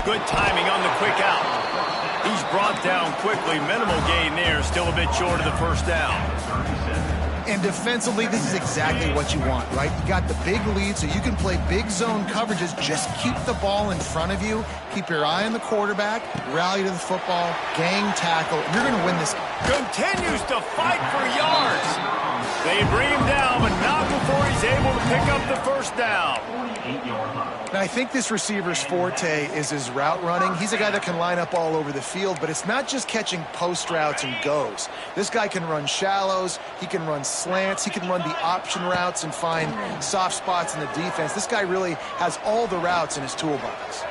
Good timing on the quick out. He's brought down quickly. Minimal gain there. Still a bit short of the 1st down. And defensively, this is exactly what you want, right? You got the big lead, so you can play big zone coverages. Just keep the ball in front of you. Keep your eye on the quarterback. Rally to the football. Gang tackle. You're going to win this. Continues to fight for yards. They bring him down, but not before he's able to pick up the 1st down. Now, I think this receiver's forte is his route running. He's a guy that can line up all over the field, but it's not just catching post routes and goes. This guy can run shallows. He can run slants. He can run the option routes and find soft spots in the defense. This guy really has all the routes in his toolbox.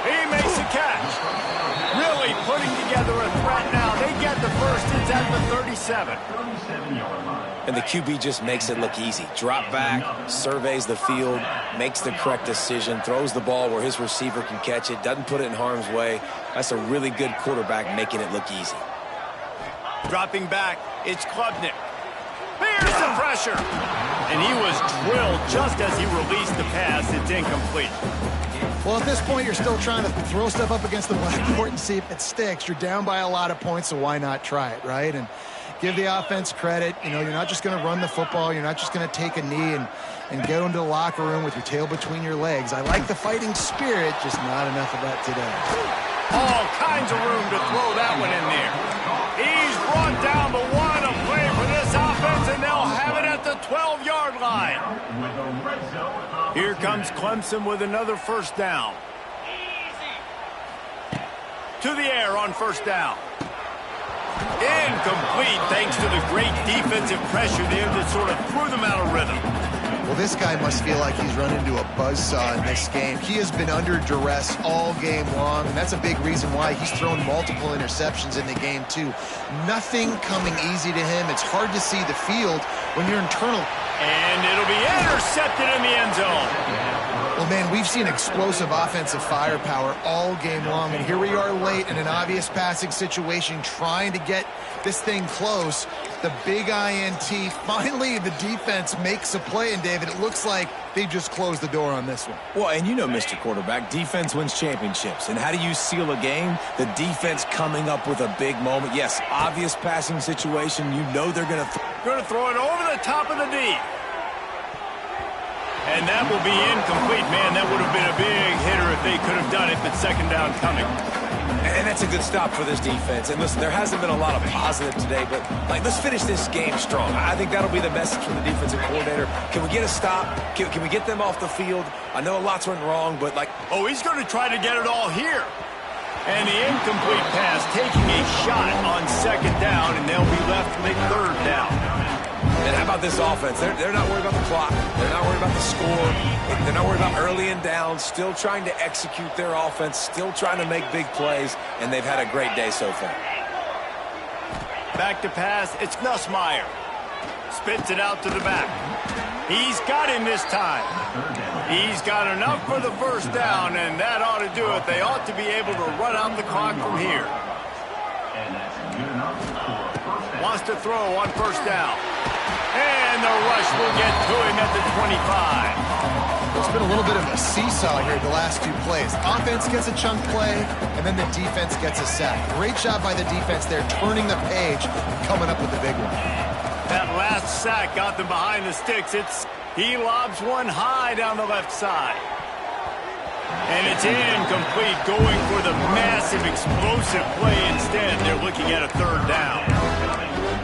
He makes a catch. Really putting together a threat now. They get the first. It's at the 37. And the QB just makes it look easy. Drop back, surveys the field, makes the correct decision, throws the ball where his receiver can catch it, doesn't put it in harm's way. That's a really good quarterback making it look easy. Dropping back, it's Klubnik. There's the pressure. And he was drilled just as he released the pass. It's incomplete. Well, at this point, you're still trying to throw stuff up against the blackboard and see if it sticks. You're down by a lot of points, so why not try it, right? And give the offense credit. You know, you're not just going to run the football. You're not just going to take a knee and go into the locker room with your tail between your legs. I like the fighting spirit, just not enough of that today. All kinds of room to throw that one in there. He's brought down, but what a play for this offense, and they'll have it at the 12-yard line. Here comes Clemson with another 1st down. To the air on 1st down. Incomplete thanks to the great defensive pressure there that sort of threw them out of rhythm. Well, this guy must feel like he's run into a buzzsaw in this game. He has been under duress all game long, and that's a big reason why he's thrown multiple interceptions in the game, too. Nothing coming easy to him. It's hard to see the field when you're internal. And it'll be intercepted in the end zone. Well, man, we've seen explosive offensive firepower all game long, and here we are late in an obvious passing situation trying to get this thing close. The big INT. Finally, the defense makes a play, and David, it looks like they just closed the door on this one. Well, and you know, Mr. Quarterback, defense wins championships. And how do you seal a game? The defense coming up with a big moment. Yes, obvious passing situation. You know they're going to throw it over the top of the D. And that will be incomplete. Man, that would have been a big hitter if they could have done it, but 2nd down coming. And that's a good stop for this defense. And listen, there hasn't been a lot of positive today, but let's finish this game strong. I think that'll be the message from the defensive coordinator. Can we get a stop? Can we get them off the field? I know lots went wrong, but oh, he's going to try to get it all here. And the incomplete pass taking a shot on 2nd down, and they'll be left with 3rd down. And how about this offense? They're not worried about the clock. They're not worried about the score. They're not worried about early and down. Still trying to execute their offense. Still trying to make big plays. And they've had a great day so far. Back to pass. It's Nussmeier. Spits it out to the back. He's got him this time. He's got enough for the 1st down, and that ought to do it. They ought to be able to run out the clock from here. And that's good enough for a first down. Wants to throw on first down. And the rush will get to him at the 25. It's been a little bit of a seesaw here the last few plays. Offense gets a chunk play, and then the defense gets a sack. Great job by the defense there, turning the page, coming up with the big one. That last sack got them behind the sticks. He lobs one high down the left side. And it's incomplete, going for the massive explosive play instead. They're looking at a third down.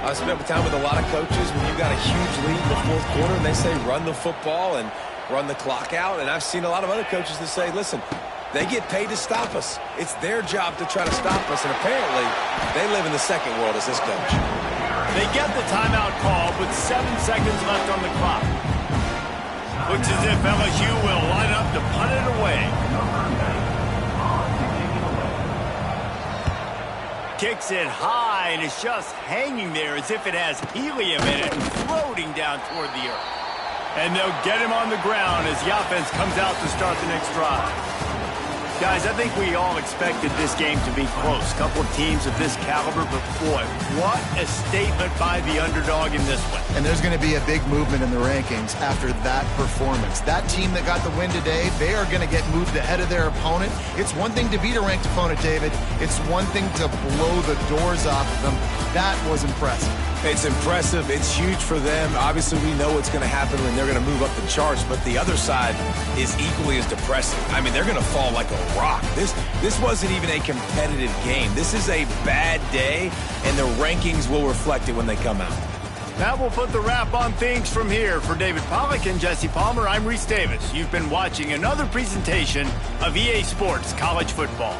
I've spent time with a lot of coaches when you got a huge lead in the fourth quarter and they say run the football and run the clock out. And I've seen a lot of other coaches that say, listen, they get paid to stop us. It's their job to try to stop us. And apparently they live in the second world as this coach. They get the timeout call with 7 seconds left on the clock. Looks as if LSU will line up to punt it away. Kicks it high, and it's just hanging there as if it has helium in it and floating down toward the earth. And they'll get him on the ground as the offense comes out to start the next drive. Guys, I think we all expected this game to be close. A couple of teams of this caliber, but boy, what a statement by the underdog in this one. And there's going to be a big movement in the rankings after that performance. That team that got the win today, they are going to get moved ahead of their opponent. It's one thing to beat a ranked opponent, David. It's one thing to blow the doors off of them. That was impressive. It's impressive. It's huge for them. Obviously, we know what's going to happen when they're going to move up the charts, but the other side is equally as depressing. I mean, they're going to fall like a rock. This wasn't even a competitive game. This is a bad day, and the rankings will reflect it when they come out. That will put the wrap on things from here. For David Pollack and Jesse Palmer, I'm Reese Davis. You've been watching another presentation of EA Sports College Football.